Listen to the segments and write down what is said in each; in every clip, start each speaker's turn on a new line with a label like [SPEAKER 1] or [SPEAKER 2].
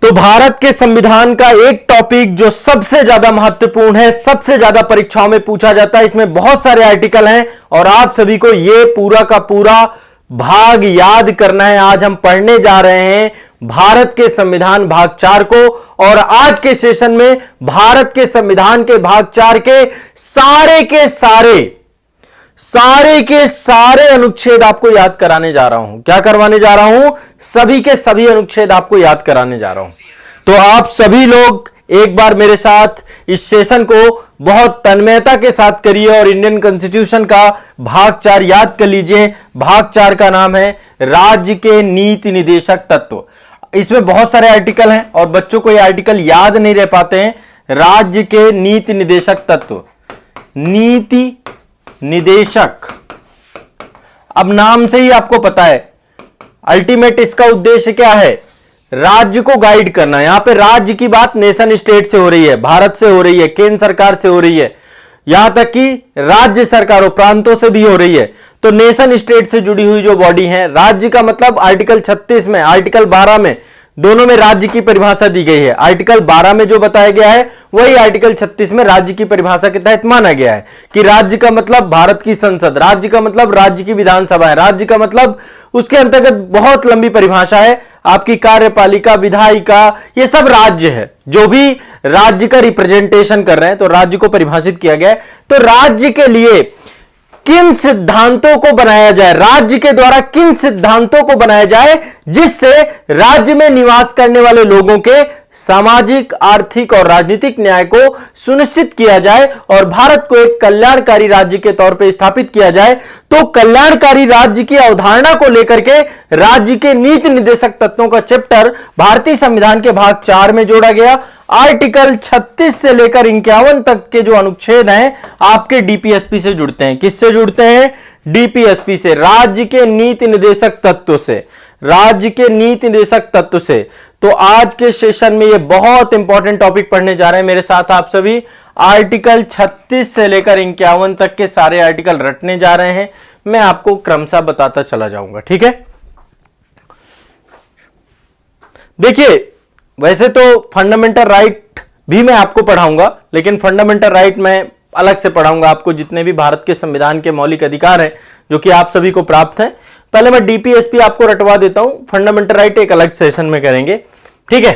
[SPEAKER 1] तो भारत के संविधान का एक टॉपिक जो सबसे ज्यादा महत्वपूर्ण है, सबसे ज्यादा परीक्षाओं में पूछा जाता है, इसमें बहुत सारे आर्टिकल हैं और आप सभी को यह पूरा का पूरा भाग याद करना है। आज हम पढ़ने जा रहे हैं भारत के संविधान भाग 4 को और आज के सेशन में भारत के संविधान के भाग 4 के सारे अनुच्छेद आपको याद कराने जा रहा हूं। क्या करवाने जा रहा हूं? सभी के सभी अनुच्छेद आपको याद कराने जा रहा हूं। तो आप सभी लोग एक बार मेरे साथ इस सेशन को बहुत तन्मयता के साथ करिए और इंडियन कॉन्स्टिट्यूशन का भाग 4 याद कर लीजिए। भाग 4 का नाम है राज्य के नीति निदेशक तत्व। इसमें बहुत सारे आर्टिकल हैं और बच्चों को ये आर्टिकल याद नहीं रह पाते हैं। राज्य के नीति निदेशक तत्व, नीति निदेशक, अब नाम से ही आपको पता है अल्टीमेट इसका उद्देश्य क्या है? राज्य को गाइड करना। यहां पे राज्य की बात नेशन स्टेट से हो रही है, भारत से हो रही है, केंद्र सरकार से हो रही है, यहां तक कि राज्य सरकारों प्रांतों से भी हो रही है। तो नेशन स्टेट से जुड़ी हुई जो बॉडी है, राज्य का मतलब आर्टिकल 36 में, आर्टिकल 12 में, दोनों में राज्य की परिभाषा दी गई है। आर्टिकल 12 में जो बताया गया है वही आर्टिकल 36 में राज्य की परिभाषा के तहत माना गया है कि राज्य का मतलब भारत की संसद, राज्य का मतलब राज्य की विधानसभा है, राज्य का मतलब उसके अंतर्गत बहुत लंबी परिभाषा है, आपकी कार्यपालिका, विधायिका, ये सब राज्य है। जो भी राज्य का रिप्रेजेंटेशन कर रहे हैं तो राज्य को परिभाषित किया गया है। तो राज्य के लिए किन सिद्धांतों को बनाया जाए, राज्य के द्वारा किन सिद्धांतों को बनाया जाए जिससे राज्य में निवास करने वाले लोगों के सामाजिक, आर्थिक और राजनीतिक न्याय को सुनिश्चित किया जाए और भारत को एक कल्याणकारी राज्य के तौर पर स्थापित किया जाए। तो कल्याणकारी राज्य की अवधारणा को लेकर के राज्य के नीति निर्देशक तत्वों का चैप्टर भारतीय संविधान के भाग 4 में जोड़ा गया। आर्टिकल 36 से लेकर 51 तक के जो अनुच्छेद हैं आपके डीपीएसपी से जुड़ते हैं। किससे जुड़ते हैं? डीपीएसपी से, राज्य के नीति निर्देशक तत्व से, राज्य के नीति निर्देशक तत्व से। तो आज के सेशन में ये बहुत इंपॉर्टेंट टॉपिक पढ़ने जा रहे हैं मेरे साथ आप सभी। आर्टिकल 36 से लेकर 51 तक के सारे आर्टिकल रटने जा रहे हैं। मैं आपको क्रमशः बताता चला जाऊंगा, ठीक है? देखिए, वैसे तो फंडामेंटल राइट भी मैं आपको पढ़ाऊंगा, लेकिन फंडामेंटल राइट मैं अलग से पढ़ाऊंगा आपको। जितने भी भारत के संविधान के मौलिक अधिकार हैं जो कि आप सभी को प्राप्त हैं, पहले मैं डीपीएसपी आपको रटवा देता हूं। फंडामेंटल राइट एक अलग सेशन में करेंगे, ठीक है?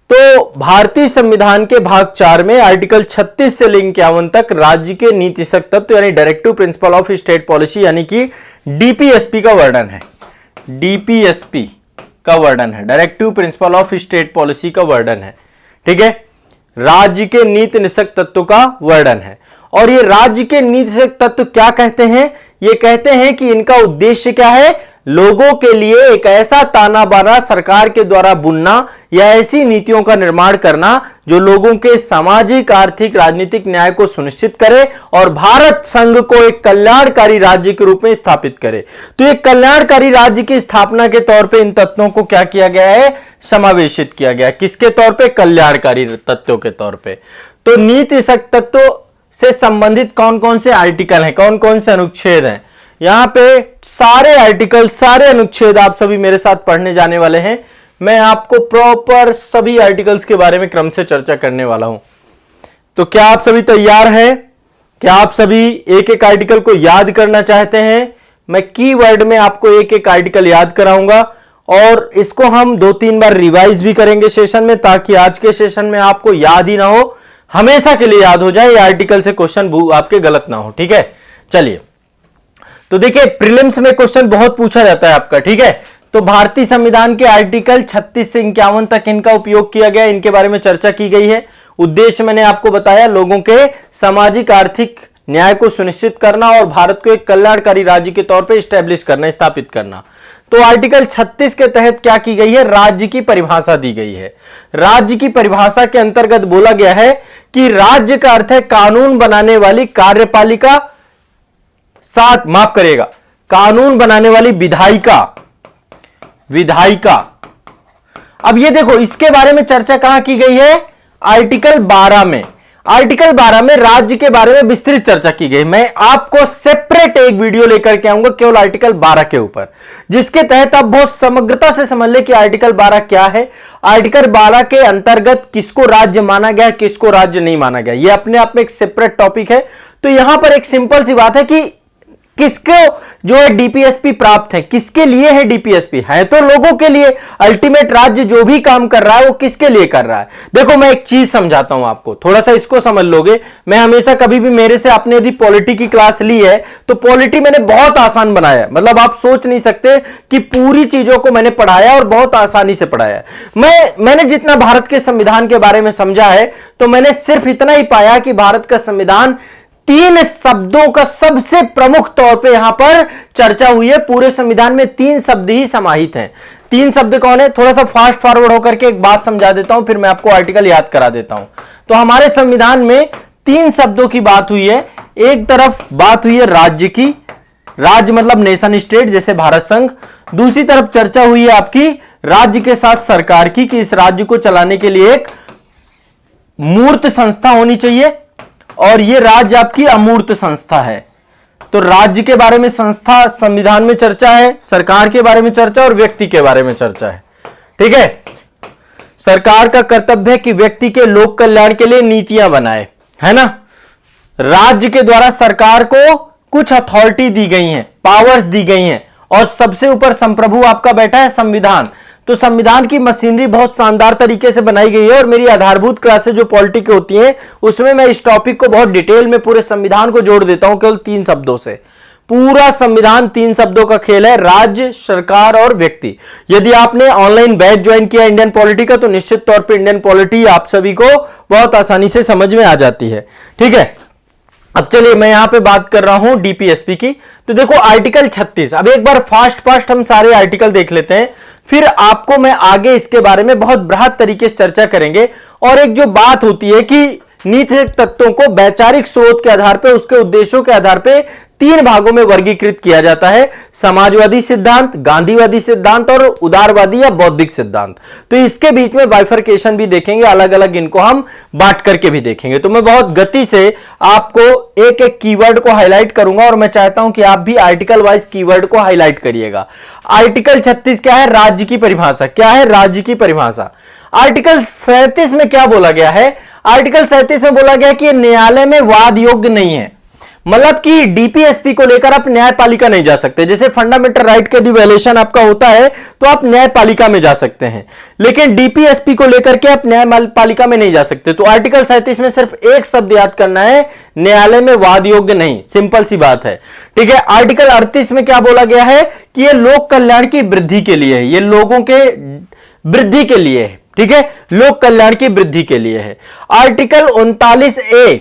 [SPEAKER 1] तो भारतीय संविधान के भाग 4 में आर्टिकल 36 से 51 तक राज्य के नीति निदेशक तत्व यानी directive principle of state policy यानी कि डीपीएसपी का वर्णन है। डीपीएसपी का वर्णन है, directive principle of state policy का वर्णन है, ठीक है? राज्य के नीति निदेशक तत्व का वर्णन है। और ये राज्य के नीति निदेशक तत्व क्या कहते हैं? ये कहते हैं कि इनका उद्देश्य क्या है? लोगों के लिए एक ऐसा ताना बाना सरकार के द्वारा बुनना या ऐसी नीतियों का निर्माण करना जो लोगों के सामाजिक, आर्थिक, राजनीतिक न्याय को सुनिश्चित करे और भारत संघ को एक कल्याणकारी राज्य के रूप में स्थापित करे। तो एक कल्याणकारी राज्य की स्थापना के तौर पे इन तत्वों को क्या किया गया है? समावेशित किया गया। किसके तौर पे? कल्याणकारी तत्वों के तौर पे। तो नीति निदेशक तत्व से संबंधित कौन कौन से आर्टिकल हैं, कौन कौन से अनुच्छेद हैं, यहां पे सारे आर्टिकल, सारे अनुच्छेद आप सभी मेरे साथ पढ़ने जाने वाले हैं। मैं आपको प्रॉपर सभी आर्टिकल्स के बारे में क्रम से चर्चा करने वाला हूं। तो क्या आप सभी तैयार हैं? क्या आप सभी एक एक आर्टिकल को याद करना चाहते हैं? मैं कीवर्ड में आपको एक एक आर्टिकल याद कराऊंगा और इसको हम 2-3 बार रिवाइज भी करेंगे सेशन में, ताकि आज के सेशन में आपको याद ही ना हो, हमेशा के लिए याद हो जाए, ये आर्टिकल से क्वेश्चन आपके गलत ना हो, ठीक है? चलिए, तो देखिए प्रीलिम्स में क्वेश्चन बहुत पूछा जाता है आपका, ठीक है? तो भारतीय संविधान के आर्टिकल 36 से 51 तक इनका उपयोग किया गया, इनके बारे में चर्चा की गई है। उद्देश्य मैंने आपको बताया, लोगों के सामाजिक, आर्थिक न्याय को सुनिश्चित करना और भारत को एक कल्याणकारी राज्य के तौर पर स्टैब्लिश करना, स्थापित करना। तो आर्टिकल 36 के तहत क्या की गई है? राज्य की परिभाषा दी गई है। राज्य की परिभाषा के अंतर्गत बोला गया है कि राज्य का अर्थ है कानून बनाने वाली कार्यपालिका, साथ माफ करिएगा, कानून बनाने वाली विधायिका, विधायिका। अब ये देखो, इसके बारे में चर्चा कहां की गई है? आर्टिकल 12 में। आर्टिकल 12 में राज्य के बारे में विस्तृत चर्चा की गई। मैं आपको सेपरेट एक वीडियो लेकर के आऊंगा केवल आर्टिकल 12 के ऊपर, जिसके तहत आप बहुत समग्रता से समझ ले कि आर्टिकल 12 क्या है, आर्टिकल 12 के अंतर्गत किसको राज्य माना गया, किसको राज्य नहीं माना गया। यह अपने आप में एक सेपरेट टॉपिक है। तो यहां पर एक सिंपल सी बात है कि किसको जो है डीपीएसपी प्राप्त है, किसके लिए है डीपीएसपी, है तो लोगों के लिए। अल्टीमेट राज्य जो भी काम कर रहा है वो किसके लिए कर रहा है। देखो मैं एक चीज समझाता हूं आपको, थोड़ा सा इसको समझ लोगे। मैं हमेशा कभी भी मेरे से आपने यदि पॉलिटी की क्लास ली है तो पॉलिटी मैंने बहुत आसान बनाया है। मतलब आप सोच नहीं सकते कि पूरी चीजों को मैंने पढ़ाया और बहुत आसानी से पढ़ाया है। मैंने जितना भारत के संविधान के बारे में समझा है तो मैंने सिर्फ इतना ही पाया कि भारत का संविधान 3 शब्दों का सबसे प्रमुख तौर पे यहां पर चर्चा हुई है। पूरे संविधान में 3 शब्द ही समाहित हैं। 3 शब्द कौन है, थोड़ा सा फास्ट फॉरवर्ड होकर के एक बात समझा देता हूं, फिर मैं आपको आर्टिकल याद करा देता हूं। तो हमारे संविधान में 3 शब्दों की बात हुई है। एक तरफ बात हुई है राज्य की, राज्य मतलब नेशन स्टेट जैसे भारत संघ। दूसरी तरफ चर्चा हुई है आपकी राज्य के साथ सरकार की, कि इस राज्य को चलाने के लिए एक मूर्त संस्था होनी चाहिए और यह राज्य आपकी अमूर्त संस्था है। तो राज्य के बारे में संस्था संविधान में चर्चा है, सरकार के बारे में चर्चा और व्यक्ति के बारे में चर्चा है। ठीक है, सरकार का कर्तव्य है कि व्यक्ति के लोक कल्याण के लिए नीतियां बनाए, है ना। राज्य के द्वारा सरकार को कुछ अथॉरिटी दी गई हैं, पावर्स दी गई हैं और सबसे ऊपर संप्रभु आपका बैठा है संविधान। तो संविधान की मशीनरी बहुत शानदार तरीके से बनाई गई है और मेरी आधारभूत क्लासेस जो पॉलिटी की होती हैं उसमें मैं इस टॉपिक को बहुत डिटेल में पूरे संविधान को जोड़ देता हूं केवल 3 शब्दों से। पूरा संविधान 3 शब्दों का खेल है, राज्य, सरकार और व्यक्ति। यदि आपने ऑनलाइन बैच ज्वाइन किया इंडियन पॉलिटी का तो निश्चित तौर पर इंडियन पॉलिटी आप सभी को बहुत आसानी से समझ में आ जाती है। ठीक है, अब चलिए मैं यहां पे बात कर रहा हूं डीपीएसपी की। तो देखो आर्टिकल 36, अब एक बार फास्ट हम सारे आर्टिकल देख लेते हैं, फिर आपको मैं आगे इसके बारे में बहुत बृहद तरीके से चर्चा करेंगे। और एक जो बात होती है कि नीतिक तत्वों को वैचारिक स्रोत के आधार पर, उसके उद्देश्यों के आधार पर 3 भागों में वर्गीकृत किया जाता है, समाजवादी सिद्धांत, गांधीवादी सिद्धांत और उदारवादी या बौद्धिक सिद्धांत। तो इसके बीच में बाइफरकेशन भी देखेंगे, अलग अलग इनको हम बांट करके भी देखेंगे। तो मैं बहुत गति से आपको एक एक कीवर्ड को हाईलाइट करूंगा और मैं चाहता हूं कि आप भी आर्टिकल वाइज कीवर्ड को हाईलाइट करिएगा। आर्टिकल 36 क्या है, राज्य की परिभाषा। क्या है राज्य की परिभाषा। आर्टिकल 37 में क्या बोला गया है, आर्टिकल 37 में बोला गया कि न्यायालय में वाद योग्य नहीं है। मतलब कि डीपीएसपी को लेकर आप न्यायपालिका नहीं जा सकते। जैसे फंडामेंटल राइट का वैल्यूएशन आपका होता है तो आप न्यायपालिका में जा सकते हैं, लेकिन डीपीएसपी को लेकर के आप न्यायपालिका में नहीं जा सकते। तो आर्टिकल 37 में सिर्फ एक शब्द याद करना है, न्यायालय में वाद योग्य नहीं, सिंपल सी बात है। ठीक है, आर्टिकल 38 में क्या बोला गया है कि यह लोक कल्याण की वृद्धि के लिए है, यह लोगों के वृद्धि के लिए है। ठीक है, लोक कल्याण की वृद्धि के लिए है। आर्टिकल 39A,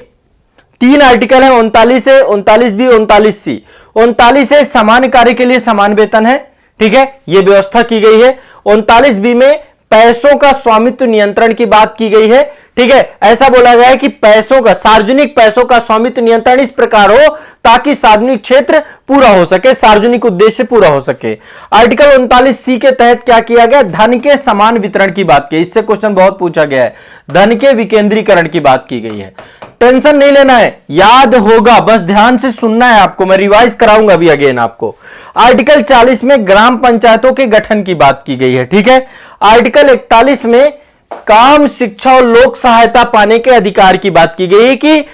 [SPEAKER 1] 3 आर्टिकल है, 39A, 39B, 39C। 39A समान कार्य के लिए समान वेतन है। ठीक है, यह व्यवस्था की गई है। 39B में पैसों का स्वामित्व नियंत्रण की बात की गई है। ठीक है, ऐसा बोला गया है कि पैसों का, सार्वजनिक पैसों का स्वामित्व नियंत्रण इस प्रकार हो ताकि सार्वजनिक क्षेत्र पूरा हो सके, सार्वजनिक उद्देश्य पूरा हो सके। आर्टिकल 39C के तहत क्या किया गया, धन के समान वितरण की बात की। इससे क्वेश्चन बहुत पूछा गया है, धन के विकेंद्रीकरण की बात की गई है। टेंशन नहीं लेना है, याद होगा, बस ध्यान से सुनना है आपको, मैं रिवाइज कराऊंगा अभी अगेन आपको। आर्टिकल 40 में ग्राम पंचायतों के गठन की बात की गई है। ठीक है, आर्टिकल 41 में काम, शिक्षा और लोक सहायता पाने के अधिकार की बात की गई है कि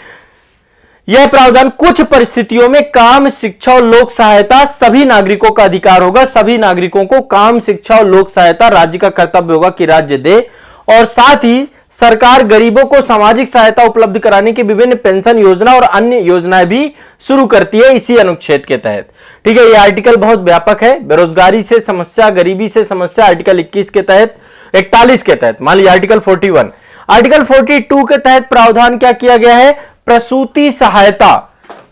[SPEAKER 1] यह प्रावधान कुछ परिस्थितियों में काम, शिक्षा और लोक सहायता सभी नागरिकों का अधिकार होगा। सभी नागरिकों को काम, शिक्षा और लोक सहायता राज्य का कर्तव्य होगा कि राज्य दे। और साथ ही सरकार गरीबों को सामाजिक सहायता उपलब्ध कराने की विभिन्न पेंशन योजना और अन्य योजनाएं भी शुरू करती है इसी अनुच्छेद के तहत। ठीक है, यह आर्टिकल बहुत व्यापक है। बेरोजगारी से समस्या, गरीबी से समस्या आर्टिकल 21 के तहत, 41 के तहत। मान लीजिए आर्टिकल 41, आर्टिकल 42 के तहत प्रावधान क्या किया गया है, प्रसूति सहायता।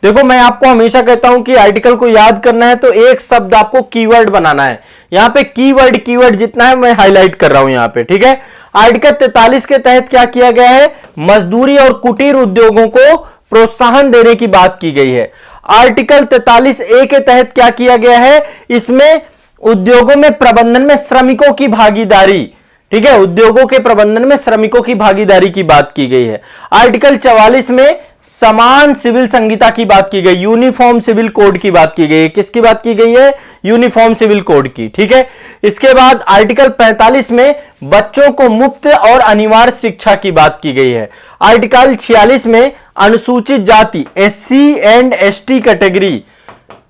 [SPEAKER 1] देखो मैं आपको हमेशा कहता हूं कि आर्टिकल को याद करना है तो एक शब्द आपको कीवर्ड बनाना है। यहां पे कीवर्ड जितना है मैं हाईलाइट कर रहा हूं यहां पे। ठीक है, आर्टिकल 43 के तहत क्या किया गया है, मजदूरी और कुटीर उद्योगों को प्रोत्साहन देने की बात की गई है। आर्टिकल 43A के तहत क्या किया गया है, इसमें उद्योगों में प्रबंधन में श्रमिकों की भागीदारी। ठीक है, उद्योगों के प्रबंधन में श्रमिकों की भागीदारी की बात की गई है। आर्टिकल 44 में समान सिविल संहिता की बात की गई, यूनिफॉर्म सिविल कोड की बात की गई है। किसकी बात की गई है? यूनिफॉर्म सिविल कोड की। ठीक है, इसके बाद आर्टिकल 45 में बच्चों को मुफ्त और अनिवार्य शिक्षा की बात की गई है। आर्टिकल 46 में अनुसूचित जाति SC एंड ST कैटेगरी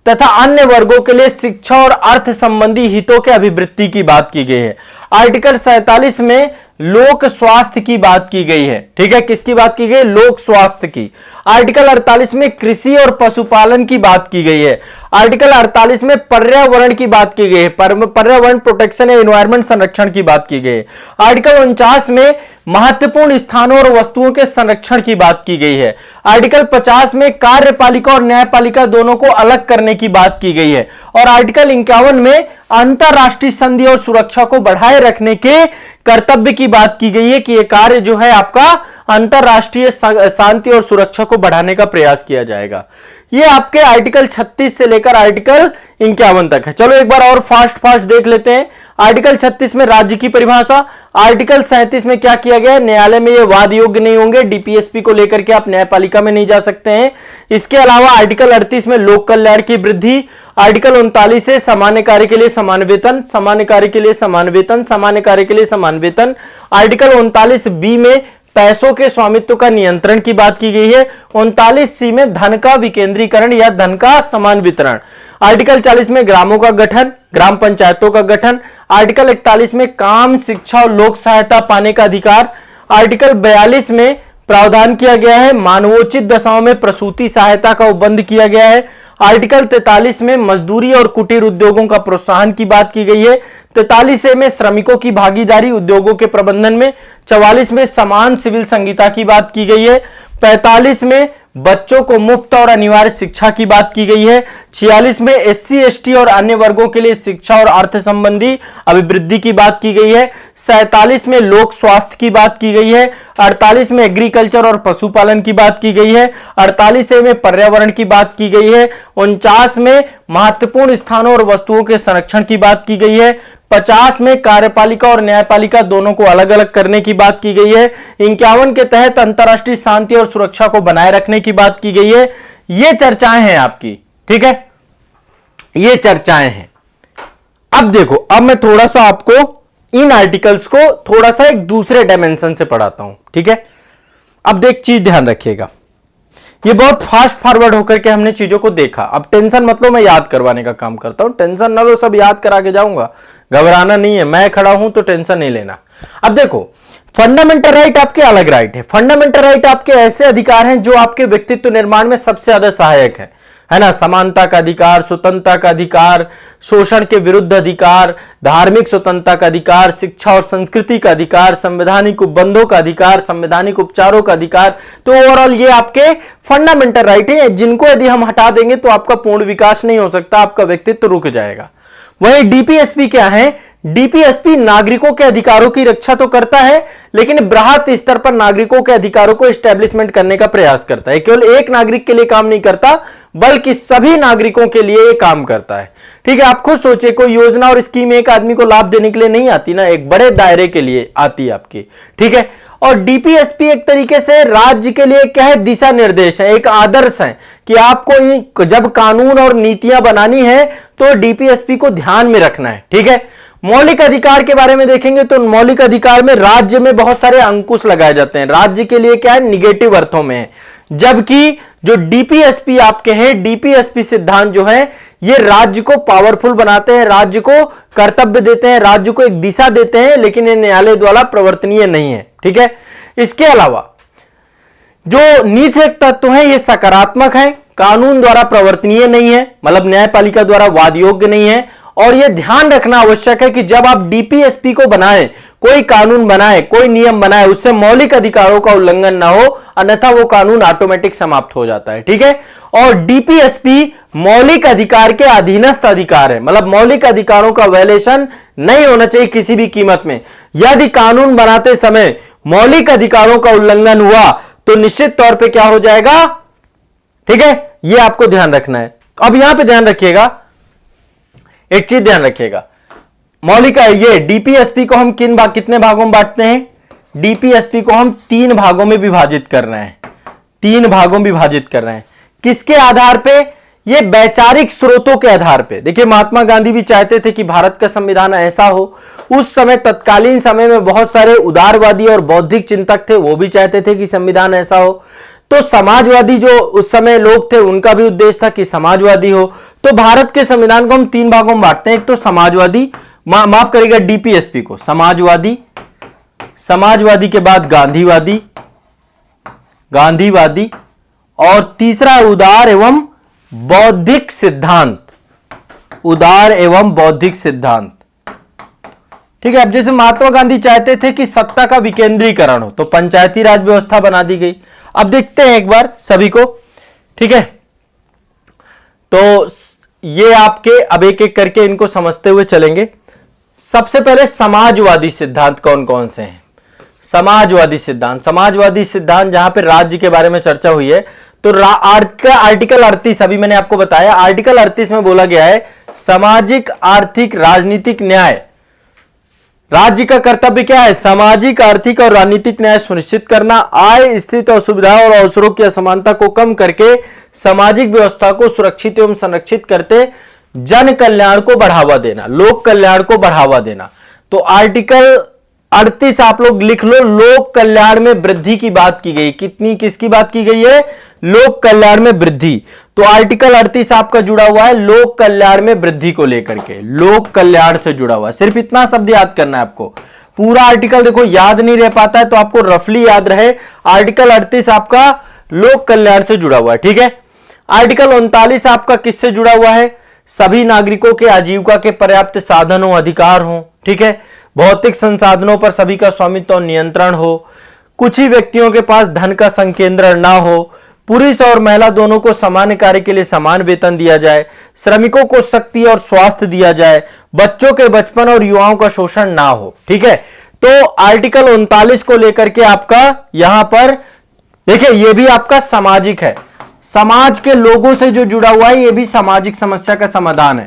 [SPEAKER 1] तथा अन्य वर्गों के लिए शिक्षा और अर्थ संबंधी हितों के अभिवृद्धि की बात की गई है। आर्टिकल 47 में लोक स्वास्थ्य की बात की गई है। ठीक है, किसकी बात की गई? लोक स्वास्थ्य की। आर्टिकल 48 में कृषि और पशुपालन की बात की गई है। आर्टिकल 48 में पर्यावरण की बात की गई है, पर्यावरण प्रोटेक्शन या एनवायरमेंट संरक्षण की बात की गई है। आर्टिकल 49 में महत्वपूर्ण स्थानों और वस्तुओं के संरक्षण की बात की गई है। आर्टिकल 50 में कार्यपालिका और न्यायपालिका दोनों को अलग करने की बात की गई है। और आर्टिकल 51 में अंतरराष्ट्रीय संधि और सुरक्षा को बढ़ाए रखने के कर्तव्य की बात की गई है कि यह कार्य जो है आपका अंतरराष्ट्रीय शांति और सुरक्षा को बढ़ाने का प्रयास किया जाएगा। ये आपके आर्टिकल 36 से लेकर आर्टिकल 51 तक है। चलो एक बार और फास्ट देख लेते हैं। आर्टिकल 36 में राज्य की परिभाषा। आर्टिकल 37 में क्या किया गया? न्यायालय में ये वाद योग्य नहीं होंगे, डीपीएसपी को लेकर के आप न्यायपालिका में नहीं जा सकते हैं। इसके अलावा आर्टिकल 38 में लोक कल्याण की वृद्धि। आर्टिकल 39 से सामान्य कार्य के लिए समान वेतन, सामान्य कार्य के लिए समान वेतन, सामान्य कार्य के लिए समान वेतन। आर्टिकल 39B में पैसों के स्वामित्व का नियंत्रण की बात की गई है। 39C में धन का विकेंद्रीकरण या धन का समान वितरण। आर्टिकल 40 में ग्रामों का गठन, ग्राम पंचायतों का गठन। आर्टिकल 41 में काम, शिक्षा और लोक सहायता पाने का अधिकार। आर्टिकल 42 में प्रावधान किया गया है मानवोचित दशाओं में प्रसूति सहायता का उपबंध किया गया है। आर्टिकल 43 में मजदूरी और कुटीर उद्योगों का प्रोत्साहन की बात की गई है। 43A में श्रमिकों की भागीदारी उद्योगों के प्रबंधन में। 44 में समान सिविल संहिता की बात की गई है। 45 में बच्चों को मुफ्त और अनिवार्य शिक्षा की बात की गई है। 46 में SC ST और अन्य वर्गों के लिए शिक्षा और अर्थ संबंधी अभिवृद्धि की बात की गई है। 47 में लोक स्वास्थ्य की बात की गई है। 48 में एग्रीकल्चर और पशुपालन की बात की गई है। 48A में पर्यावरण की बात की गई है। 49 में महत्वपूर्ण स्थानों और वस्तुओं के संरक्षण की बात की गई है। 50 में कार्यपालिका और न्यायपालिका दोनों को अलग अलग करने की बात की गई है। 51 के तहत अंतरराष्ट्रीय शांति और सुरक्षा को बनाए रखने की बात की गई है। ये चर्चाएं हैं आपकी, ठीक है, ये चर्चाएं हैं। अब देखो, अब मैं थोड़ा सा आपको इन आर्टिकल्स को थोड़ा सा एक दूसरे डायमेंशन से पढ़ाता हूं, ठीक है। अब देख, चीज ध्यान रखिएगा, ये बहुत फास्ट फॉरवर्ड होकर के हमने चीजों को देखा। अब टेंशन मत लो, मैं याद करवाने का काम करता हूं, टेंशन ना लो, सब याद करा के जाऊंगा, घबराना नहीं है, मैं खड़ा हूं तो टेंशन नहीं लेना। अब देखो, फंडामेंटल राइट आपके अलग राइट है। फंडामेंटल राइट आपके ऐसे अधिकार हैं जो आपके व्यक्तित्व निर्माण में सबसे ज्यादा सहायक है ना। समानता का अधिकार, स्वतंत्रता का अधिकार, शोषण के विरुद्ध अधिकार, धार्मिक स्वतंत्रता का अधिकार, शिक्षा और संस्कृति का अधिकार, संवैधानिक उपबंधों का अधिकार, संवैधानिक उपचारों का अधिकार। तो ओवरऑल ये आपके फंडामेंटल राइट है, जिनको यदि हम हटा देंगे तो आपका पूर्ण विकास नहीं हो सकता, आपका व्यक्तित्व रुक जाएगा। वही डीपीएसपी क्या है? डीपीएसपी नागरिकों के अधिकारों की रक्षा तो करता है, लेकिन बृहत स्तर पर नागरिकों के अधिकारों को एस्टेब्लिशमेंट करने का प्रयास करता है। केवल एक नागरिक के लिए काम नहीं करता, बल्कि सभी नागरिकों के लिए ये काम करता है। ठीक है, आप खुद सोचिए, कोई योजना और स्कीम एक आदमी को लाभ देने के लिए नहीं आती ना, एक बड़े दायरे के लिए आती है आपकी। ठीक है, और डीपीएसपी एक तरीके से राज्य के लिए क्या है? दिशा निर्देश है, एक आदर्श है कि आपको जब कानून और नीतियां बनानी है तो डीपीएसपी को ध्यान में रखना है। ठीक है, मौलिक अधिकार के बारे में देखेंगे तो मौलिक अधिकार में राज्य में बहुत सारे अंकुश लगाए जाते हैं। राज्य के लिए क्या है? निगेटिव अर्थों में है, जबकि जो डीपीएसपी आपके हैं, डीपीएसपी सिद्धांत जो है ये राज्य को पावरफुल बनाते हैं, राज्य को कर्तव्य देते हैं, राज्य को एक दिशा देते हैं, लेकिन ये न्यायालय द्वारा प्रवर्तनीय नहीं है। ठीक है, इसके अलावा जो नीति तत्व है ये सकारात्मक है, कानून द्वारा प्रवर्तनीय नहीं है, मतलब न्यायपालिका द्वारा वाद योग्य नहीं है। और यह ध्यान रखना आवश्यक है कि जब आप डीपीएसपी को बनाएं, कोई कानून बनाए, कोई नियम बनाए, उससे मौलिक अधिकारों का उल्लंघन ना हो, अन्यथा वो कानून ऑटोमेटिक समाप्त हो जाता है। ठीक है, और डीपीएसपी मौलिक अधिकार के अधीनस्थ अधिकार है, मतलब मौलिक अधिकारों का वायलेशन नहीं होना चाहिए किसी भी कीमत में। यदि कानून बनाते समय मौलिक अधिकारों का उल्लंघन हुआ तो निश्चित तौर पे क्या हो जाएगा? ठीक है, यह आपको ध्यान रखना है। अब यहां पे ध्यान रखिएगा, एक चीज ध्यान रखिएगा, मौलिक ये डीपीएसपी को हम कितने भागों में बांटते हैं? डीपीएसपी को हम 3 भागों में विभाजित कर रहे हैं, 3 भागों में विभाजित कर रहे हैं। किसके आधार पे? ये वैचारिक स्रोतों के आधार पे। देखिए महात्मा गांधी भी चाहते थे कि भारत का संविधान ऐसा हो। उस समय तत्कालीन समय में बहुत सारे उदारवादी और बौद्धिक चिंतक थे, वो भी चाहते थे कि संविधान ऐसा हो। तो समाजवादी जो उस समय लोग थे, उनका भी उद्देश्य था कि समाजवादी हो। तो भारत के संविधान को हम 3 भागों में बांटते हैं। एक तो समाजवादी, माफ करिएगा डीपीएसपी को, समाजवादी, समाजवादी के बाद गांधीवादी, गांधीवादी, और तीसरा उदार एवं बौद्धिक सिद्धांत, उदार एवं बौद्धिक सिद्धांत। ठीक है। अब जैसे महात्मा गांधी चाहते थे कि सत्ता का विकेंद्रीकरण हो, तो पंचायती राज व्यवस्था बना दी गई। अब देखते हैं एक बार सभी को। ठीक है, तो ये आपके अब एक एक करके इनको समझते हुए चलेंगे। सबसे पहले समाजवादी सिद्धांत कौन कौन से हैं? समाजवादी सिद्धांत, समाजवादी सिद्धांत जहां पे राज्य के बारे में चर्चा हुई है, तो आर्टिकल 38, अभी मैंने आपको बताया, आर्टिकल 38 में बोला गया है सामाजिक, आर्थिक, राजनीतिक न्याय। राज्य का कर्तव्य क्या है? सामाजिक, आर्थिक और राजनीतिक न्याय सुनिश्चित करना, आय, स्थिति और सुविधाओं और अवसरों की असमानता को कम करके सामाजिक व्यवस्था को सुरक्षित एवं संरक्षित करते जन कल्याण को बढ़ावा देना, लोक कल्याण को बढ़ावा देना। तो आर्टिकल 38 आप लोग लिख लो, लोक कल्याण में वृद्धि की बात की गई। किसकी बात की गई है? लोक कल्याण में वृद्धि। तो आर्टिकल 38 आपका जुड़ा हुआ है लोक कल्याण में वृद्धि को लेकर के, लोक कल्याण से जुड़ा हुआ। सिर्फ इतना शब्द याद करना है आपको। पूरा आर्टिकल देखो याद नहीं रह पाता है तो आपको रफली याद रहे, आर्टिकल 38 आपका लोक कल्याण से जुड़ा हुआ है। ठीक है। आर्टिकल 39 आपका किससे जुड़ा हुआ है? सभी नागरिकों के आजीविका के पर्याप्त साधन हो, अधिकार हो। ठीक है। भौतिक संसाधनों पर सभी का स्वामित्व और नियंत्रण हो। कुछ ही व्यक्तियों के पास धन का संकेंद्रण ना हो। पुरुष और महिला दोनों को समान कार्य के लिए समान वेतन दिया जाए। श्रमिकों को शक्ति और स्वास्थ्य दिया जाए। बच्चों के बचपन और युवाओं का शोषण ना हो। ठीक है। तो आर्टिकल 39 को लेकर के आपका यहां पर देखिए, यह भी आपका सामाजिक है, समाज के लोगों से जो जुड़ा हुआ है, यह भी सामाजिक समस्या का समाधान है।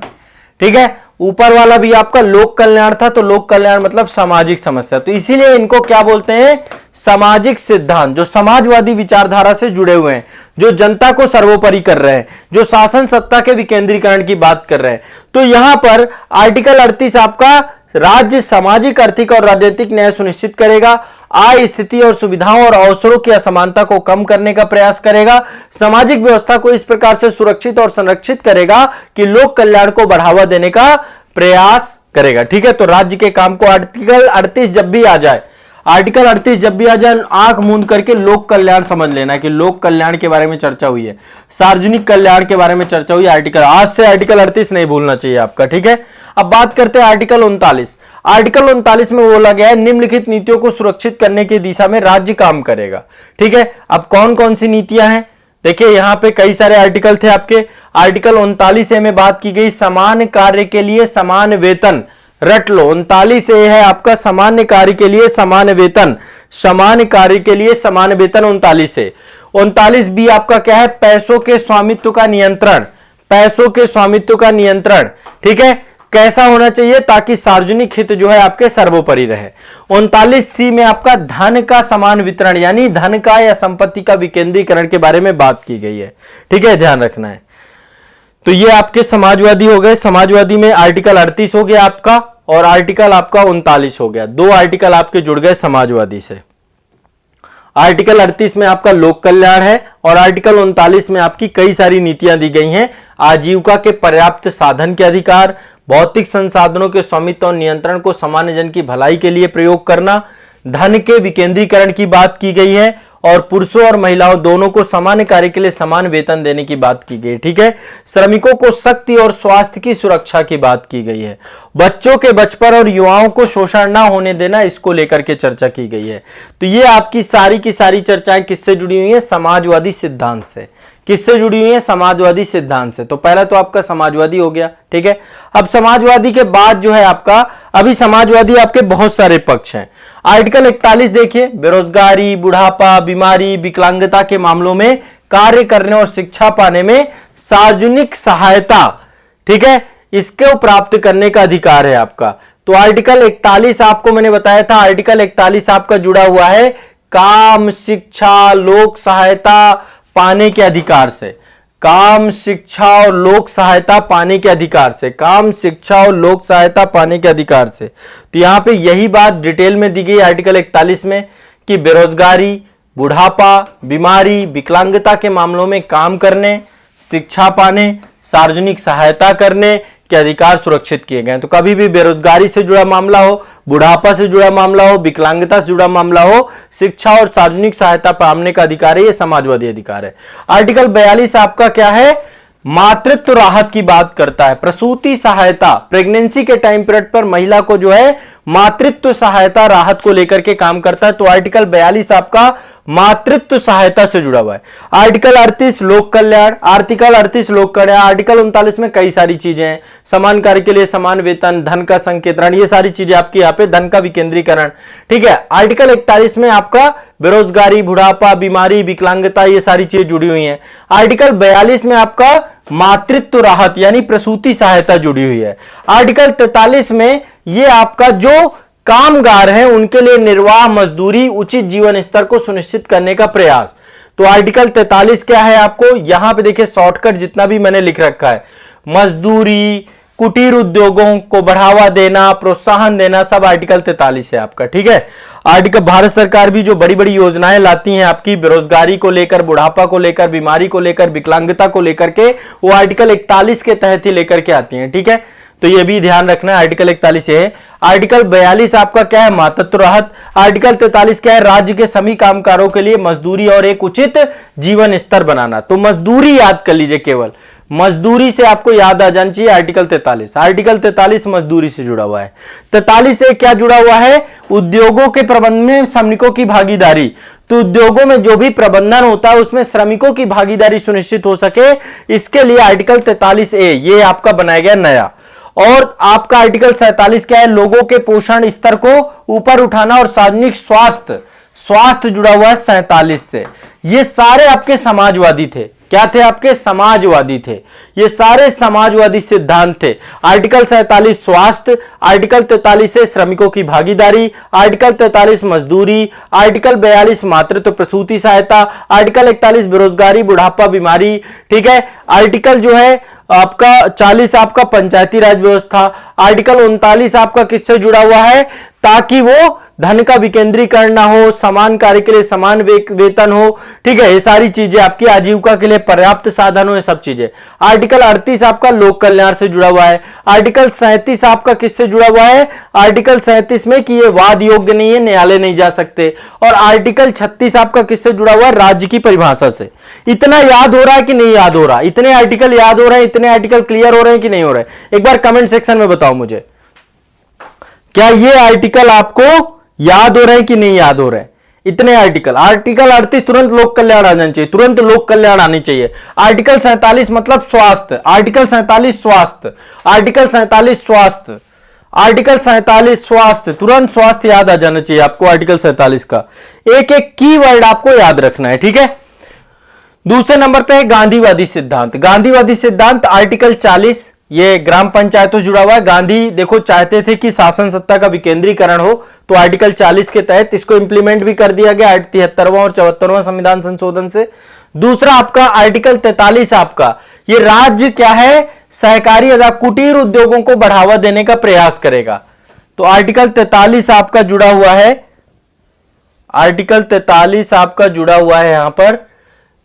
[SPEAKER 1] ठीक है। ऊपर वाला भी आपका लोक कल्याण था, तो लोक कल्याण मतलब सामाजिक समस्या, तो इसीलिए इनको क्या बोलते हैं? सामाजिक सिद्धांत, जो समाजवादी विचारधारा से जुड़े हुए हैं, जो जनता को सर्वोपरि कर रहे हैं, जो शासन सत्ता के विकेंद्रीकरण की बात कर रहे हैं। तो यहां पर आर्टिकल 38 आपका राज्य सामाजिक, आर्थिक और राजनीतिक न्याय सुनिश्चित करेगा, आय, स्थिति और सुविधाओं और अवसरों की असमानता को कम करने का प्रयास करेगा, सामाजिक व्यवस्था को इस प्रकार से सुरक्षित और संरक्षित करेगा कि लोक कल्याण को बढ़ावा देने का प्रयास करेगा। ठीक है। तो राज्य के काम को आर्टिकल 38 जब भी आ जाए, आर्टिकल 38 जब भी आ जाए, आंख मूंद करके लोक कल्याण समझ लेना कि लोक कल्याण के बारे में चर्चा हुई है, सार्वजनिक कल्याण के बारे में चर्चा हुई है। आर्टिकल आज से आर्टिकल 38 नहीं भूलना चाहिए आपका। ठीक है। अब बात करते हैं आर्टिकल 39। आर्टिकल 39 में बोला गया है निम्नलिखित नीतियों को सुरक्षित करने की दिशा में राज्य काम करेगा। ठीक है। अब कौन कौन सी नीतियां हैं? देखिए यहां पे कई सारे आर्टिकल थे आपके। आर्टिकल 39 में बात की गई समान कार्य के लिए समान वेतन, रट लो। 39 है आपका सामान्य कार्य के लिए समान वेतन, समान कार्य के लिए समान वेतन 39 है। 39 बी आपका क्या है? पैसों के स्वामित्व का नियंत्रण, पैसों के स्वामित्व का नियंत्रण। ठीक है। कैसा होना चाहिए? ताकि सार्वजनिक हित जो है आपके सर्वोपरि रहे। 39 सी में आपका धन का समान वितरण, यानी धन का या संपत्ति का विकेंद्रीकरण के बारे में बात की गई है। ठीक है, ध्यान रखना है। तो ये आपके समाजवादी हो गए। समाजवादी में आर्टिकल 38 हो गया आपका और आर्टिकल आपका 39 हो गया। 2 आर्टिकल आपके जुड़ गए समाजवादी से। आर्टिकल 38 में आपका लोक कल्याण है और आर्टिकल 39 में आपकी कई सारी नीतियां दी गई हैं। आजीविका के पर्याप्त साधन के अधिकार, भौतिक संसाधनों के स्वामित्व और नियंत्रण को सामान्य जन की भलाई के लिए प्रयोग करना, धन के विकेंद्रीकरण की बात की गई है और पुरुषों और महिलाओं दोनों को समान कार्य के लिए समान वेतन देने की बात की गई। ठीक है। श्रमिकों को शक्ति और स्वास्थ्य की सुरक्षा की बात की गई है। बच्चों के बचपन और युवाओं को शोषण ना होने देना, इसको लेकर के चर्चा की गई है। तो ये आपकी सारी की सारी चर्चाएं किससे जुड़ी हुई है? समाजवादी सिद्धांत से। किससे जुड़ी हुई है? समाजवादी सिद्धांत से। तो पहला तो आपका समाजवादी हो गया। ठीक है। अब समाजवादी के बाद जो है आपका, अभी समाजवादी आपके बहुत सारे पक्ष हैं। आर्टिकल 41 देखिए, बेरोजगारी, बुढ़ापा, बीमारी, विकलांगता के मामलों में कार्य करने और शिक्षा पाने में सार्वजनिक सहायता, ठीक है, इसको प्राप्त करने का अधिकार है आपका। तो आर्टिकल 41 आपको मैंने बताया था, आर्टिकल 41 आपका जुड़ा हुआ है काम, शिक्षा, लोक सहायता पाने के अधिकार से। काम, शिक्षा और लोक सहायता पाने के अधिकार से, काम, शिक्षा और लोक सहायता पाने के अधिकार से। तो यहां पे यही बात डिटेल में दी गई आर्टिकल 41 में कि बेरोजगारी, बुढ़ापा, बीमारी, विकलांगता के मामलों में काम करने, शिक्षा पाने, सार्वजनिक सहायता करने के अधिकार सुरक्षित किए गए। तो कभी भी बेरोजगारी से जुड़ा मामला हो, बुढ़ापा से जुड़ा मामला हो, विकलांगता से जुड़ा मामला हो, शिक्षा और सार्वजनिक सहायता पाने का अधिकार है, यह समाजवादी अधिकार है। आर्टिकल 42 आपका क्या है, मातृत्व राहत की बात करता है। प्रसूति सहायता, प्रेगनेंसी के टाइम पीरियड पर महिला को जो है मातृत्व सहायता राहत को लेकर के काम करता है। तो आर्टिकल 42 आपका मातृत्व सहायता से जुड़ा हुआ है। आर्टिकल 38 लोक कल्याण, आर्टिकल 38 लोक कल्याण। आर्टिकल 39 में कई सारी चीजें हैं, समान कार्य के लिए समान वेतन, धन का संकेतन, ये सारी चीजें आपकी यहाँ पे, धन का विकेंद्रीकरण, ठीक है। आर्टिकल 41 में आपका बेरोजगारी, बुढ़ापा, बीमारी, विकलांगता, ये सारी चीजें जुड़ी हुई हैं। आर्टिकल 42 में आपका मातृत्व राहत यानी प्रसूति सहायता जुड़ी हुई है। आर्टिकल 43 में ये आपका जो कामगार हैं उनके लिए निर्वाह, मजदूरी, उचित जीवन स्तर को सुनिश्चित करने का प्रयास। तो आर्टिकल 43 क्या है आपको यहां पे देखिए, शॉर्टकट जितना भी मैंने लिख रखा है, मजदूरी, कुटीर उद्योगों को बढ़ावा देना, प्रोत्साहन देना, सब आर्टिकल 43 है आपका, ठीक है। आर्टिकल भारत सरकार भी जो बड़ी बड़ी योजनाएं लाती हैं आपकी बेरोजगारी को लेकर, बुढ़ापा को लेकर, बीमारी को लेकर, विकलांगता को लेकर के, वो आर्टिकल 41 के तहत ही लेकर के आती हैं, ठीक है। तो ये भी ध्यान रखना है, आर्टिकल 41 है। आर्टिकल 42 आपका क्या है, मातृत्व राहत। आर्टिकल 43 क्या है, राज्य के सभी कामगारों के लिए मजदूरी और एक उचित जीवन स्तर बनाना। तो मजदूरी याद कर लीजिए, केवल मजदूरी से आपको याद आ जाना चाहिए आर्टिकल 43। आर्टिकल 43 मजदूरी से जुड़ा हुआ है। 43 से क्या जुड़ा हुआ है, उद्योगों के प्रबंधन में श्रमिकों की भागीदारी। तो उद्योगों में जो भी प्रबंधन होता है उसमें श्रमिकों की भागीदारी सुनिश्चित हो सके, इसके लिए आर्टिकल 43A ये आपका बनाया गया नया। और आपका आर्टिकल 47 क्या है, लोगों के पोषण स्तर को ऊपर उठाना और सार्वजनिक स्वास्थ्य जुड़ा हुआ है 47 से। ये सारे आपके समाजवादी थे, क्या थे आपके, समाजवादी थे, ये सारे समाजवादी सिद्धांत थे। आर्टिकल 47 स्वास्थ्य, आर्टिकल 43 से श्रमिकों की भागीदारी, आर्टिकल 43 मजदूरी, आर्टिकल 42 मातृत्व प्रसूति सहायता, आर्टिकल 41 बेरोजगारी, बुढ़ापा, बीमारी, ठीक है। आर्टिकल जो है आपका 40 आपका पंचायती राज व्यवस्था। आर्टिकल 39 आपका किससे जुड़ा हुआ है, ताकि वो धन का विकेंद्रीकरण ना हो, समान कार्य के लिए समान वेतन हो, ठीक है। ये सारी चीजें आपकी आजीविका के लिए पर्याप्त साधन हो, ये सब चीजें। आर्टिकल 38 आपका लोक कल्याण से जुड़ा हुआ है। आर्टिकल 37 आपका किससे जुड़ा हुआ है, आर्टिकल 37 में कि ये वाद योग्य नहीं है, न्यायालय नहीं जा सकते। और आर्टिकल 36 आपका किससे जुड़ा हुआ है, राज्य की परिभाषा से। इतना याद हो रहा है कि नहीं याद हो रहा, इतने आर्टिकल याद हो रहे हैं, इतने आर्टिकल क्लियर हो रहे हैं कि नहीं हो रहे, एक बार कमेंट सेक्शन में बताओ मुझे, क्या ये आर्टिकल आपको याद हो रहे हैं कि नहीं याद हो रहे हैं। इतने आर्टिकल, आर्टिकल 38 तुरंत लोक कल्याण आ जाना चाहिए, तुरंत लोक कल्याण आनी चाहिए। आर्टिकल 47 मतलब स्वास्थ्य, आर्टिकल 47 स्वास्थ्य, आर्टिकल 47 स्वास्थ्य, आर्टिकल 47 स्वास्थ्य, तुरंत स्वास्थ्य याद आ जाना चाहिए आपको आर्टिकल 47 का। एक एक की वर्ड आपको याद रखना है, ठीक है। दूसरे नंबर पे है गांधीवादी सिद्धांत। गांधीवादी सिद्धांत आर्टिकल 40 ये ग्राम पंचायतों से जुड़ा हुआ है। गांधी देखो चाहते थे कि शासन सत्ता का विकेंद्रीकरण हो, तो आर्टिकल 40 के तहत इसको इंप्लीमेंट भी कर दिया गया 73वां और 74वां संविधान संशोधन से। दूसरा आपका आर्टिकल 43 आपका ये राज्य क्या है, सहकारी अथवा कुटीर उद्योगों को बढ़ावा देने का प्रयास करेगा। तो आर्टिकल 43 आपका जुड़ा हुआ है, आर्टिकल 43 आपका जुड़ा हुआ है यहां पर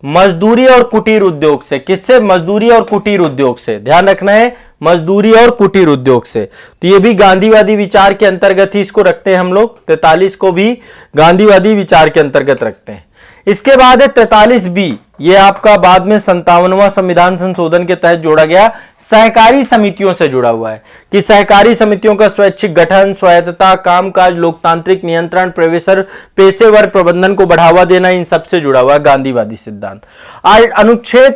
[SPEAKER 1] मजदूरी और कुटीर उद्योग से। किससे, मजदूरी और कुटीर उद्योग से, ध्यान रखना है, मजदूरी और कुटीर उद्योग से। तो ये भी गांधीवादी विचार के अंतर्गत ही इसको रखते हैं हम लोग, 43 को भी गांधीवादी विचार के अंतर्गत रखते हैं। इसके बाद है 43B, ये आपका बाद में 57वां संविधान संशोधन के तहत जोड़ा गया, सहकारी समितियों से जुड़ा हुआ है कि सहकारी समितियों का स्वैच्छिक गठन, स्वायत्तता, कामकाज, लोकतांत्रिक नियंत्रण, पेशेवर प्रबंधन को बढ़ावा देना, इन सबसे जुड़ा हुआ है गांधीवादी सिद्धांत। अनुच्छेद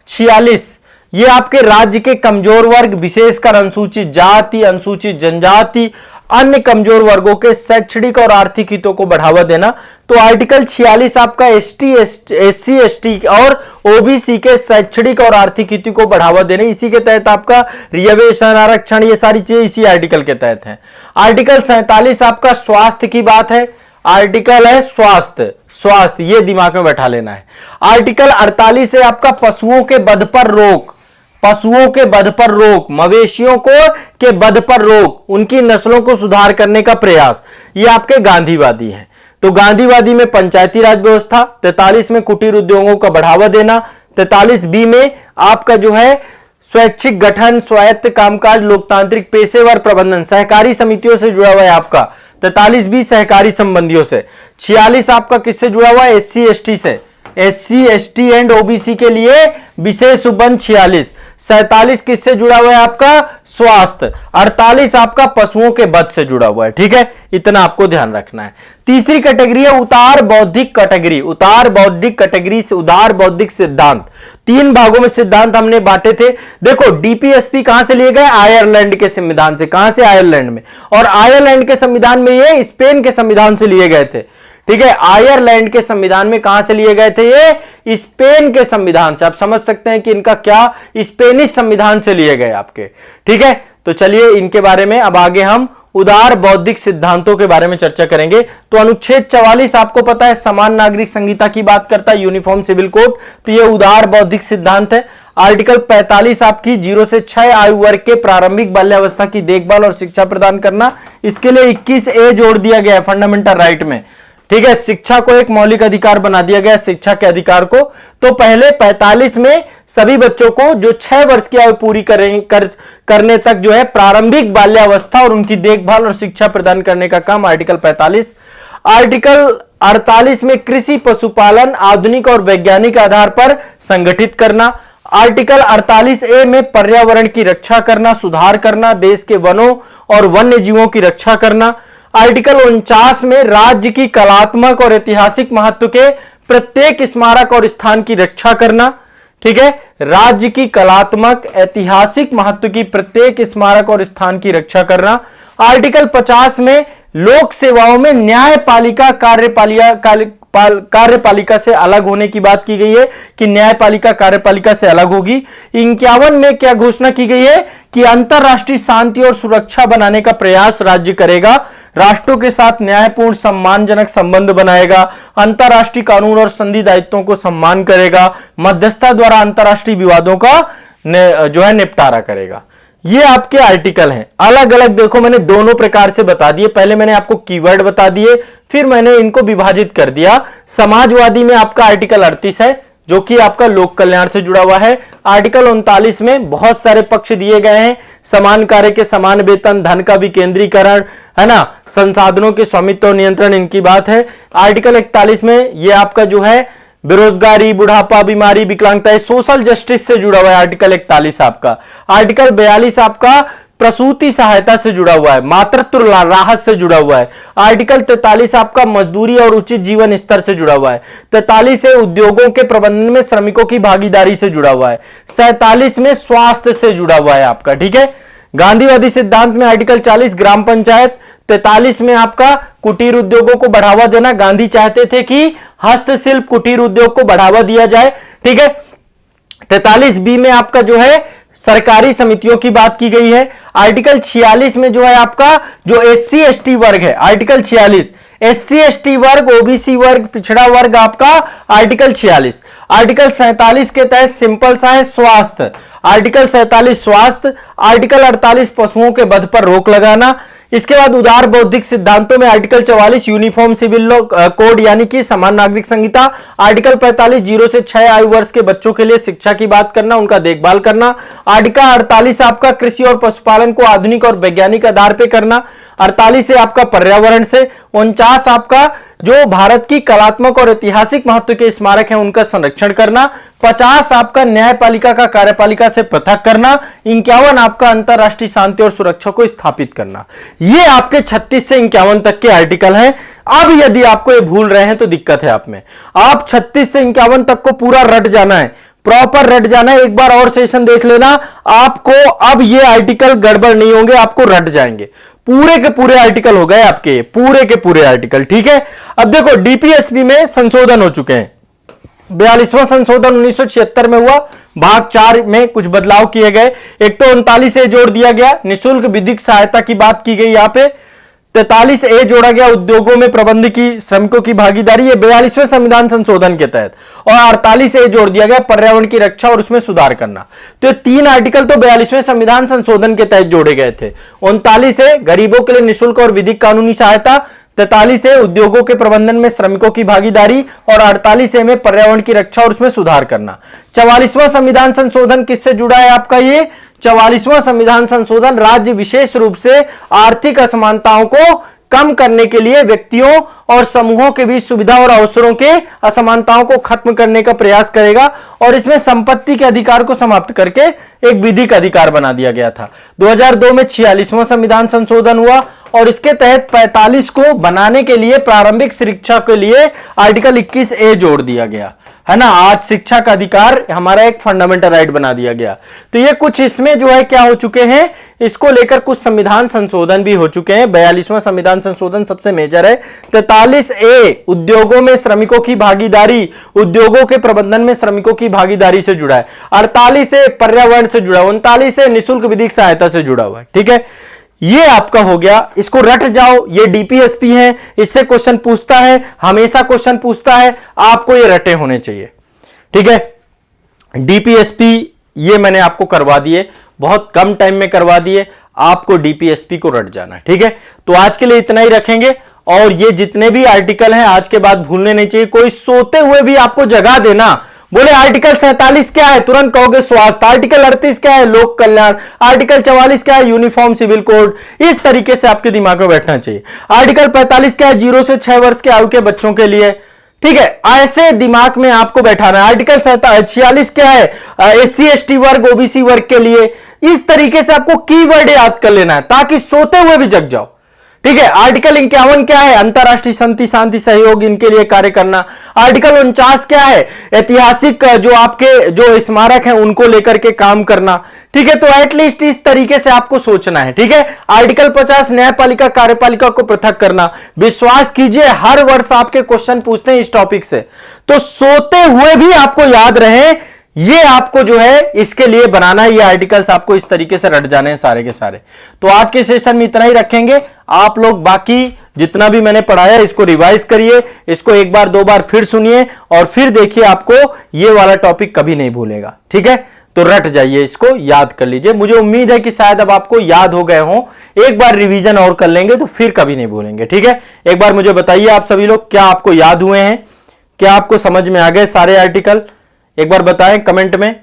[SPEAKER 1] 46 ये आपके राज्य के कमजोर वर्ग, विशेषकर अनुसूचित जाति, अनुसूचित जनजाति, अन्य कमजोर वर्गों के शैक्षणिक और आर्थिक हितों को बढ़ावा देना। तो आर्टिकल 46 आपका एससी एसटी और ओबीसी के शैक्षणिक और आर्थिक हितों को बढ़ावा देने, इसी के तहत आपका रिजर्वेशन, आरक्षण, ये सारी चीजें इसी आर्टिकल के तहत है। आर्टिकल 47 आपका स्वास्थ्य की बात है, आर्टिकल है स्वास्थ्य, स्वास्थ्य ये दिमाग में बैठा लेना है। आर्टिकल 48 है आपका पशुओं के वध पर रोक, पशुओं के वध पर रोक, मवेशियों को के वध पर रोक, उनकी नस्लों को सुधार करने का प्रयास, ये आपके गांधीवादी हैं। तो गांधीवादी में पंचायती राज व्यवस्था, 43 में कुटीर उद्योगों का बढ़ावा देना, 43B में आपका जो है स्वैच्छिक गठन, स्वायत्त कामकाज, लोकतांत्रिक पेशेवर प्रबंधन, सहकारी समितियों से जुड़ा हुआ है आपका। 43B सहकारी संबंधियों से। 46 आपका किससे जुड़ा हुआ है? एससी एसटी से, एससी एसटी एंड ओबीसी के लिए विशेष उपबंध 46। 47 किससे जुड़ा हुआ है आपका? स्वास्थ्य। 48 आपका पशुओं के वध से जुड़ा हुआ है। ठीक है, इतना आपको ध्यान रखना है। तीसरी कैटेगरी है उदार बौद्धिक कैटेगरी। उदार बौद्धिक कैटेगरी से उदार बौद्धिक सिद्धांत, 3 भागों में सिद्धांत हमने बांटे थे। देखो डीपीएसपी कहां से लिए गए? आयरलैंड के संविधान से। कहां से? आयरलैंड में। और आयरलैंड के संविधान में ये स्पेन के संविधान से लिए गए थे। ठीक है, आयरलैंड के संविधान में कहां से लिए गए थे? ये स्पेन के संविधान से। आप समझ सकते हैं कि इनका क्या स्पेनिश संविधान से लिए गए आपके। ठीक है, तो चलिए इनके बारे में अब आगे हम उदार बौद्धिक सिद्धांतों के बारे में चर्चा करेंगे। तो अनुच्छेद 44 आपको पता है समान नागरिक संहिता की बात करता है, यूनिफॉर्म सिविल कोड, तो ये उदार बौद्धिक सिद्धांत है। आर्टिकल 45 आपकी 0 से 6 आयु वर्ग के प्रारंभिक बाल्यावस्था की देखभाल और शिक्षा प्रदान करना, इसके लिए 21A जोड़ दिया गया है फंडामेंटल राइट में। ठीक है, शिक्षा को एक मौलिक अधिकार बना दिया गया, शिक्षा के अधिकार को। तो पहले 45 में सभी बच्चों को जो 6 वर्ष की आयु पूरी करने तक जो है प्रारंभिक बाल्यावस्था और उनकी देखभाल और शिक्षा प्रदान करने का काम आर्टिकल 45। आर्टिकल 48 में कृषि पशुपालन आधुनिक और वैज्ञानिक आधार पर संगठित करना। आर्टिकल 48A में पर्यावरण की रक्षा करना, सुधार करना, देश के वनों और वन्य जीवों की रक्षा करना। आर्टिकल 49 में राज्य की कलात्मक और ऐतिहासिक महत्व के प्रत्येक स्मारक और स्थान की रक्षा करना। ठीक है, राज्य की कलात्मक ऐतिहासिक महत्व की प्रत्येक स्मारक और स्थान की रक्षा करना। आर्टिकल 50 में लोक सेवाओं में न्यायपालिका कार्यपालिका से अलग होने की बात की गई है कि न्यायपालिका कार्यपालिका से अलग होगी। 51 में क्या घोषणा की गई है कि अंतरराष्ट्रीय शांति और सुरक्षा बनाने का प्रयास राज्य करेगा, राष्ट्रों के साथ न्यायपूर्ण सम्मानजनक संबंध बनाएगा, अंतरराष्ट्रीय कानून और संधि दायित्वों को सम्मान करेगा, मध्यस्थता द्वारा अंतरराष्ट्रीय विवादों का जो है निपटारा करेगा। ये आपके आर्टिकल हैं। अलग अलग देखो मैंने दोनों प्रकार से बता दिए। पहले मैंने आपको कीवर्ड बता दिए, फिर मैंने इनको विभाजित कर दिया। समाजवादी में आपका आर्टिकल 38 है जो कि आपका लोक कल्याण से जुड़ा हुआ है। आर्टिकल 39 में बहुत सारे पक्ष दिए गए हैं, समान कार्य के समान वेतन, धन का विकेंद्रीकरण, है ना, संसाधनों के स्वामित्व और नियंत्रण, इनकी बात है। आर्टिकल 41 में ये आपका जो है बेरोजगारी, बुढ़ापा, बीमारी, विकलांगता, सोशल जस्टिस से जुड़ा हुआ है आर्टिकल 41 आपका। आर्टिकल 42 आपका प्रसूति सहायता से जुड़ा हुआ है, मातृत्व राहत से जुड़ा हुआ है। आर्टिकल 43 आपका मजदूरी और उचित जीवन स्तर से जुड़ा हुआ है। 43 है उद्योगों के प्रबंधन में श्रमिकों की भागीदारी से जुड़ा हुआ है। 47 में स्वास्थ्य से जुड़ा हुआ है आपका। ठीक है, गांधीवादी सिद्धांत में आर्टिकल 40 ग्राम पंचायत। 43 में आपका कुटीर उद्योगों को बढ़ावा देना, गांधी चाहते थे कि हस्तशिल्प कुटीर उद्योग को बढ़ावा दिया जाए। ठीक है, 43B में आपका जो है सरकारी समितियों की बात की गई है। आर्टिकल 46 में जो है आपका जो एससी एसटी वर्ग है, आर्टिकल 46 एससी एसटी वर्ग, ओबीसी वर्ग, पिछड़ा वर्ग आपका आर्टिकल 46। आर्टिकल 47 के तहत सिंपल सा है स्वास्थ्य, आर्टिकल 47 स्वास्थ्य। आर्टिकल 48 पशुओं के वध पर रोक लगाना। इसके बाद उदार बौद्धिक सिद्धांतों में article 44 uniform civil law code यानी कि समान नागरिक संहिता। आर्टिकल 45 0 से 6 आयु वर्ष के बच्चों के लिए शिक्षा की बात करना, उनका देखभाल करना। आर्टिकल 48 आपका कृषि और पशुपालन को आधुनिक और वैज्ञानिक आधार पर करना। 48 है आपका पर्यावरण से। 49 आपका जो भारत की कलात्मक और ऐतिहासिक महत्व के स्मारक हैं उनका संरक्षण करना। 50 आपका न्यायपालिका का कार्यपालिका से पृथक करना। 51 आपका अंतरराष्ट्रीय शांति और सुरक्षा को स्थापित करना। ये आपके 36 से 51 तक के आर्टिकल हैं। अब यदि आपको ये भूल रहे हैं तो दिक्कत है आप में। आप 36 से 51 तक को पूरा रट जाना है, प्रॉपर रट जाना है। एक बार और सेशन देख लेना, आपको अब ये आर्टिकल गड़बड़ नहीं होंगे, आपको रट जाएंगे। पूरे के पूरे आर्टिकल हो गए आपके, पूरे के पूरे आर्टिकल, ठीक है। अब देखो डीपीएसपी में संशोधन हो चुके हैं। 42वां संशोधन 1976 में हुआ, भाग 4 में कुछ बदलाव किए गए। एक तो 39A जोड़ दिया गया, निःशुल्क विधिक सहायता की बात की गई यहां पे। 43A जोड़ा गया, उद्योगों में प्रबंध की श्रमिकों की भागीदारी, ये 42वें संविधान संशोधन के तहत। और 48A जोड़ दिया गया, पर्यावरण की रक्षा और उसमें सुधार करना। तो ये 3 आर्टिकल तो 42वें संविधान संशोधन के तहत जोड़े गए थे। 39A गरीबों के लिए निःशुल्क और विधिक कानूनी सहायता, 43A उद्योगों के प्रबंधन में श्रमिकों की भागीदारी, और 48A में पर्यावरण की रक्षा और उसमें सुधार करना। 44वां संविधान संशोधन किससे जुड़ा है आपका? ये 44वां संविधान संशोधन राज्य विशेष रूप से आर्थिक असमानताओं को कम करने के लिए व्यक्तियों और समूहों के बीच सुविधा और अवसरों के असमानताओं को खत्म करने का प्रयास करेगा, और इसमें संपत्ति के अधिकार को समाप्त करके एक विधिक अधिकार बना दिया गया था। 2002 में 46वां संविधान संशोधन हुआ, और इसके तहत 45 को बनाने के लिए प्रारंभिक शिक्षा के लिए आर्टिकल 21A जोड़ दिया गया, है ना। आज शिक्षा का अधिकार हमारा एक फंडामेंटल राइट बना दिया गया। तो ये कुछ इसमें जो है क्या हो चुके हैं, इसको लेकर कुछ संविधान संशोधन भी हो चुके हैं। 42वां संविधान संशोधन सबसे मेजर है। 43A उद्योगों में श्रमिकों की भागीदारी, उद्योगों के प्रबंधन में श्रमिकों की भागीदारी से जुड़ा है। 48A पर्यावरण से जुड़ा है। 39A निःशुल्क विधिक सहायता से जुड़ा हुआ है, ठीक है। ये आपका हो गया, इसको रट जाओ। ये डीपीएसपी है, इससे क्वेश्चन पूछता है, हमेशा क्वेश्चन पूछता है, आपको ये रटे होने चाहिए, ठीक है। डीपीएसपी ये मैंने आपको करवा दिए, बहुत कम टाइम में करवा दिए, आपको डीपीएसपी को रट जाना है, ठीक है। तो आज के लिए इतना ही रखेंगे, और ये जितने भी आर्टिकल हैं आज के बाद भूलने नहीं चाहिए। कोई सोते हुए भी आपको जगा देना, बोले आर्टिकल 47 क्या है, तुरंत कहोगे स्वास्थ्य। आर्टिकल 38 क्या है, लोक कल्याण। आर्टिकल 44 क्या है, यूनिफॉर्म सिविल कोड। इस तरीके से आपके दिमाग में बैठना चाहिए। आर्टिकल 45 क्या है, 0 से 6 वर्ष के आयु के बच्चों के लिए, ठीक है। ऐसे दिमाग में आपको बैठाना है। आर्टिकल 46 क्या है, SC ST वर्ग, OBC वर्ग के लिए। इस तरीके से आपको कीवर्ड याद कर लेना है, ताकि सोते हुए भी जग जाओ, ठीक है। आर्टिकल 51 क्या है, अंतरराष्ट्रीय शांति सहयोग, इनके लिए कार्य करना। आर्टिकल 49 क्या है, ऐतिहासिक जो आपके जो स्मारक हैं उनको लेकर के काम करना, ठीक है। तो एटलीस्ट इस तरीके से आपको सोचना है, ठीक है। आर्टिकल 50 न्यायपालिका कार्यपालिका को पृथक करना। विश्वास कीजिए हर वर्ष आपके क्वेश्चन पूछते हैं इस टॉपिक से, तो सोते हुए भी आपको याद रहे, ये आपको जो है इसके लिए बनाना है। ये आर्टिकल्स आपको इस तरीके से रट जाने हैं सारे के सारे। तो आज के सेशन में इतना ही रखेंगे। आप लोग बाकी जितना भी मैंने पढ़ाया इसको रिवाइज करिए, इसको एक बार 2 बार फिर सुनिए, और फिर देखिए आपको ये वाला टॉपिक कभी नहीं भूलेगा, ठीक है। तो रट जाइए, इसको याद कर लीजिए। मुझे उम्मीद है कि शायद अब आपको याद हो गए हों। एक बार रिवीजन और कर लेंगे तो फिर कभी नहीं भूलेंगे, ठीक है। एक बार मुझे बताइए आप सभी लोग, क्या आपको याद हुए हैं, क्या आपको समझ में आ गए सारे आर्टिकल? एक बार बताएं कमेंट में।